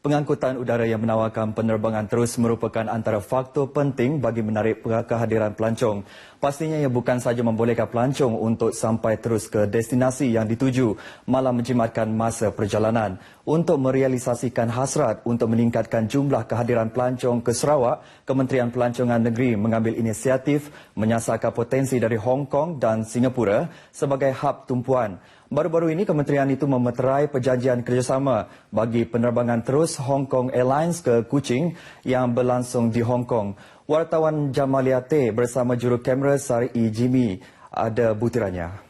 Pengangkutan udara yang menawarkan penerbangan terus merupakan antara faktor penting bagi menarik kehadiran pelancong. Pastinya ia bukan sahaja membolehkan pelancong untuk sampai terus ke destinasi yang dituju, malah menjimatkan masa perjalanan. Untuk merealisasikan hasrat untuk meningkatkan jumlah kehadiran pelancong ke Sarawak, Kementerian Pelancongan Negeri mengambil inisiatif menyasarkan potensi dari Hong Kong dan Singapura sebagai hub tumpuan. Baru-baru ini kementerian itu memeterai perjanjian kerjasama bagi penerbangan terus Hong Kong Airlines ke Kuching yang berlangsung di Hong Kong. Wartawan Jamaliate bersama juru kamera Sari Jimmy ada butirannya.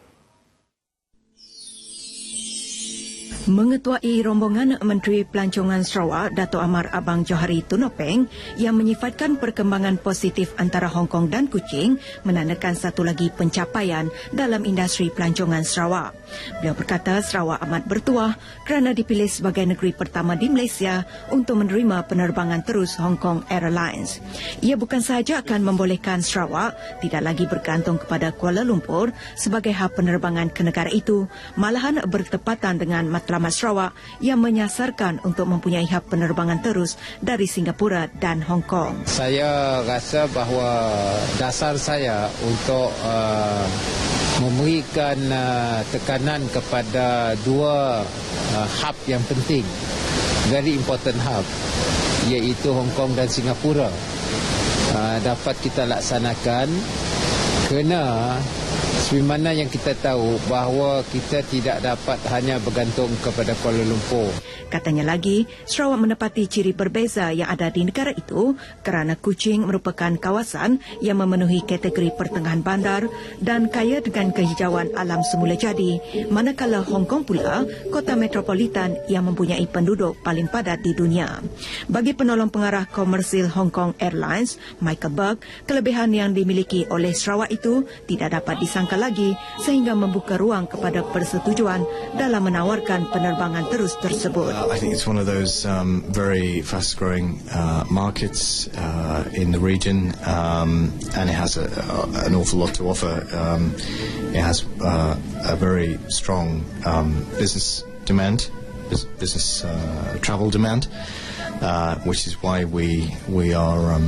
Mengetuai rombongan Menteri Pelancongan Sarawak, Dato' Amar Abang Johari Tunopeng yang menyifatkan perkembangan positif antara Hong Kong dan Kuching menandakan satu lagi pencapaian dalam industri pelancongan Sarawak. Beliau berkata Sarawak amat bertuah kerana dipilih sebagai negeri pertama di Malaysia untuk menerima penerbangan terus Hong Kong Airlines. Ia bukan sahaja akan membolehkan Sarawak tidak lagi bergantung kepada Kuala Lumpur sebagai hub penerbangan ke negara itu, malahan bertepatan dengan matlamat Sarawak yang menyasarkan untuk mempunyai hub penerbangan terus dari Singapura dan Hong Kong. Saya rasa bahawa dasar saya untuk memberikan tekanan kepada dua hub yang penting, very important hub, iaitu Hong Kong dan Singapura, dapat kita laksanakan kerana sebagaimana yang kita tahu bahawa kita tidak dapat hanya bergantung kepada Kuala Lumpur. Katanya lagi, Sarawak menepati ciri berbeza yang ada di negara itu kerana Kuching merupakan kawasan yang memenuhi kategori pertengahan bandar dan kaya dengan kehijauan alam semula jadi, manakala Hong Kong pula kota metropolitan yang mempunyai penduduk paling padat di dunia. Bagi penolong pengarah komersil Hong Kong Airlines, Michael Burke, kelebihan yang dimiliki oleh Sarawak itu tidak dapat disangka lagi sehingga membuka ruang kepada persetujuan dalam menawarkan penerbangan terus tersebut. I think it's one of those very fast-growing markets in the region, and it has an awful lot to offer. It has a very strong business demand, business travel demand, which is why we are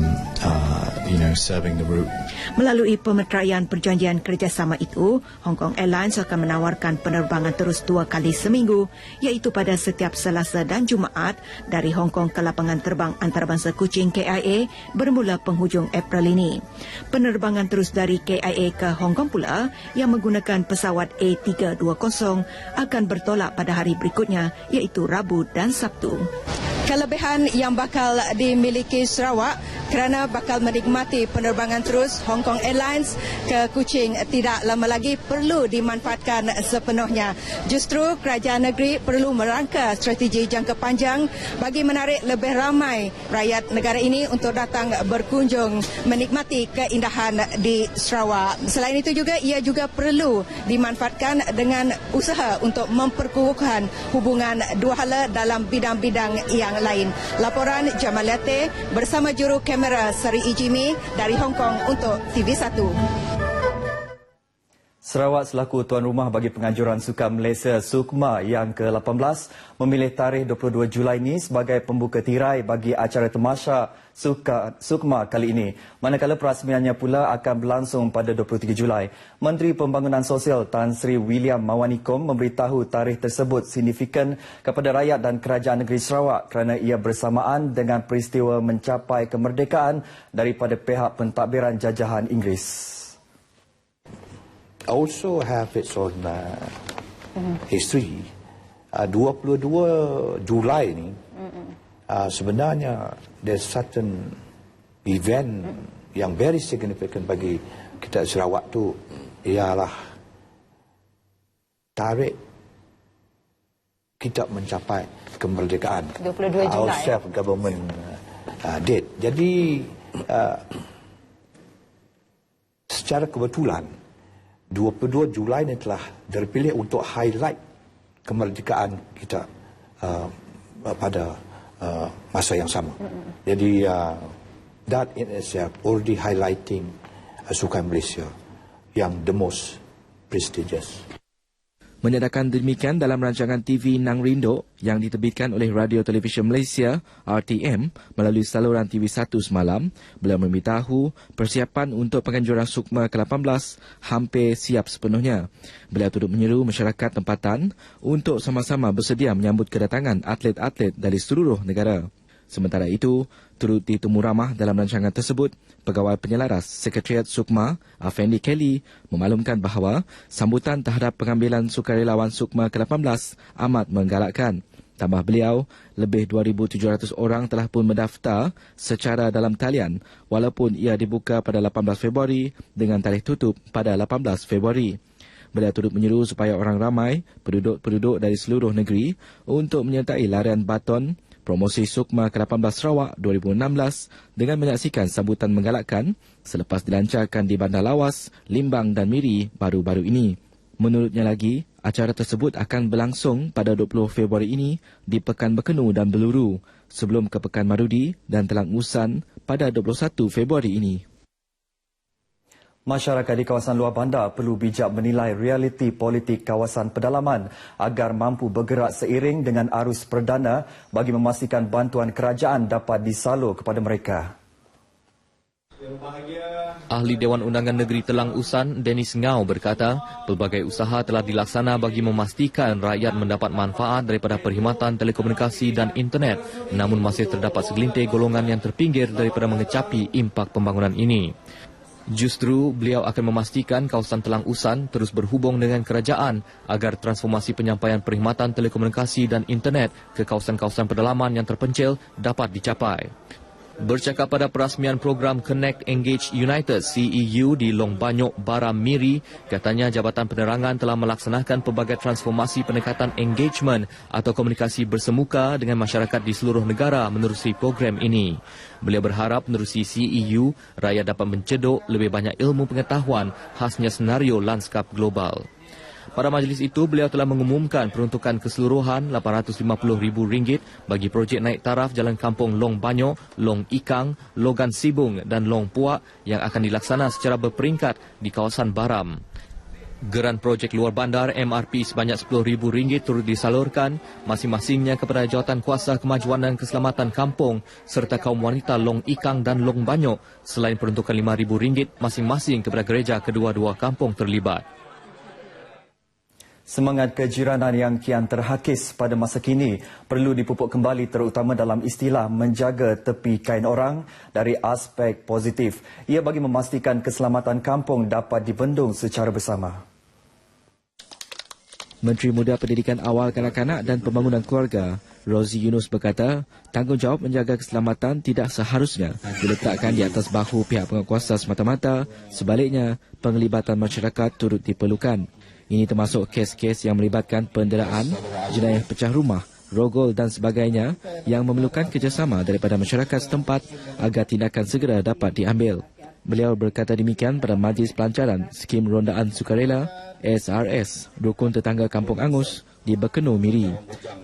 serving the route. Melalui pemeteraian perjanjian kerjasama itu, Hong Kong Airlines akan menawarkan penerbangan terus 2 kali seminggu, iaitu pada setiap Selasa dan Jumaat dari Hong Kong ke lapangan terbang antarabangsa Kuching KIA bermula penghujung April ini. Penerbangan terus dari KIA ke Hong Kong pula yang menggunakan pesawat A320 akan bertolak pada hari berikutnya, iaitu Rabu dan Sabtu. Kelebihan yang bakal dimiliki Sarawak kerana bakal menikmati penerbangan terus Hong Kong Airlines ke Kuching tidak lama lagi perlu dimanfaatkan sepenuhnya. Justru kerajaan negeri perlu merangka strategi jangka panjang bagi menarik lebih ramai rakyat negara ini untuk datang berkunjung menikmati keindahan di Sarawak. Selain itu juga, ia juga perlu dimanfaatkan dengan usaha untuk memperkukuhkan hubungan dua hala dalam bidang-bidang yang lain. Laporan Jamaliate bersama juru kamera Sari Jimmy dari Hong Kong untuk TV1. Sarawak selaku tuan rumah bagi penganjuran Sukan Malaysia SUKMA yang ke-18 memilih tarikh 22 Julai ini sebagai pembuka tirai bagi acara tamasya SUKMA kali ini. Manakala perasmiannya pula akan berlangsung pada 23 Julai. Menteri Pembangunan Sosial Tan Sri William Mawanikom memberitahu tarikh tersebut signifikan kepada rakyat dan kerajaan negeri Sarawak kerana ia bersamaan dengan peristiwa mencapai kemerdekaan daripada pihak pentadbiran jajahan Inggeris. Also have its own history. 22 Julai ni sebenarnya there's certain event yang very significant bagi kita Sarawak tu, ialah tarikh kita mencapai kemerdekaan. 22 Julai. Our self-government date. Jadi secara kebetulan 22 Julai ini telah terpilih untuk highlight kemerdekaan kita pada masa yang sama. Jadi that in itself already highlighting Sukan Malaysia yang the most prestigious. Menyatakan demikian dalam rancangan TV Nang Rindo yang diterbitkan oleh Radio Televisyen Malaysia RTM melalui saluran TV1 semalam, beliau memberitahu persiapan untuk penganjuran Sukma ke-18 hampir siap sepenuhnya. Beliau turut menyeru masyarakat tempatan untuk sama-sama bersedia menyambut kedatangan atlet-atlet dari seluruh negara. Sementara itu, turut ditemu ramah dalam rancangan tersebut, Pegawai Penyelaras Sekretariat Sukma, Afendi Kelly, memaklumkan bahawa sambutan terhadap pengambilan sukarelawan Sukma ke-18 amat menggalakkan. Tambah beliau, lebih 2,700 orang telah pun mendaftar secara dalam talian walaupun ia dibuka pada 18 Februari dengan tarikh tutup pada 18 Februari. Beliau turut menyeru supaya orang ramai, penduduk-penduduk dari seluruh negeri untuk menyertai larian baton promosi Sukma ke-18 Sarawak 2016 dengan menyaksikan sambutan menggalakkan selepas dilancarkan di Bandar Lawas, Limbang dan Miri baru-baru ini. Menurutnya lagi, acara tersebut akan berlangsung pada 20 Februari ini di Pekan Berkenu dan Beluru sebelum ke Pekan Marudi dan Telang Usan pada 21 Februari ini. Masyarakat di kawasan luar bandar perlu bijak menilai realiti politik kawasan pedalaman agar mampu bergerak seiring dengan arus perdana bagi memastikan bantuan kerajaan dapat disalur kepada mereka. Ahli Dewan Undangan Negeri Telang Usan, Dennis Ngau berkata, pelbagai usaha telah dilaksana bagi memastikan rakyat mendapat manfaat daripada perkhidmatan telekomunikasi dan internet, namun masih terdapat segelintir golongan yang terpinggir daripada mengecapi impak pembangunan ini. Justru, beliau akan memastikan kawasan Telang Usan terus berhubung dengan kerajaan agar transformasi penyampaian perkhidmatan telekomunikasi dan internet ke kawasan-kawasan pedalaman yang terpencil dapat dicapai. Bercakap pada perasmian program Connect Engage United CEU di Long Banyok, Baram Miri, katanya Jabatan Penerangan telah melaksanakan pelbagai transformasi pendekatan engagement atau komunikasi bersemuka dengan masyarakat di seluruh negara menerusi program ini. Beliau berharap menerusi CEU, rakyat dapat mencedok lebih banyak ilmu pengetahuan khasnya senario lanskap global. Pada majlis itu, beliau telah mengumumkan peruntukan keseluruhan RM850,000 bagi projek naik taraf Jalan Kampung Long Banyok, Long Ikang, Logan Sibung dan Long Puak yang akan dilaksana secara berperingkat di kawasan Baram. Geran projek luar bandar MRP sebanyak RM10,000 turut disalurkan masing-masingnya kepada Jawatan Kuasa Kemajuan dan Keselamatan Kampung serta kaum wanita Long Ikang dan Long Banyok selain peruntukan RM5,000 masing-masing kepada gereja kedua-dua kampung terlibat. Semangat kejiranan yang kian terhakis pada masa kini perlu dipupuk kembali terutama dalam istilah menjaga tepi kain orang dari aspek positif. Ia bagi memastikan keselamatan kampung dapat dibendung secara bersama. Menteri Muda Pendidikan Awal Kanak-kanak dan Pembangunan Keluarga, Rozi Yunus berkata, tanggungjawab menjaga keselamatan tidak seharusnya diletakkan di atas bahu pihak penguasa semata-mata, sebaliknya penglibatan masyarakat turut diperlukan. Ini termasuk kes-kes yang melibatkan penderaan, jenayah pecah rumah, rogol dan sebagainya yang memerlukan kerjasama daripada masyarakat setempat agar tindakan segera dapat diambil. Beliau berkata demikian pada majlis pelancaran Skim Rondaan Sukarela SRS Rukun Tetangga Kampung Angus di Berkenu Miri.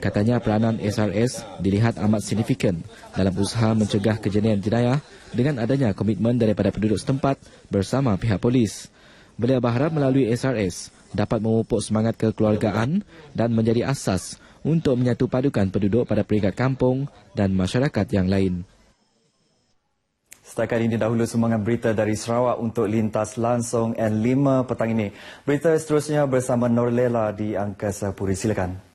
Katanya peranan SRS dilihat amat signifikan dalam usaha mencegah kejadian jenayah dengan adanya komitmen daripada penduduk setempat bersama pihak polis. Beliau berharap melalui SRS dapat memupuk semangat kekeluargaan dan menjadi asas untuk menyatu padukan penduduk pada peringkat kampung dan masyarakat yang lain. Setakat ini dahulu sumbangan berita dari Sarawak untuk Lintas Langsung N5 petang ini. Berita seterusnya bersama Norlela di Angkasa Puri. Silakan.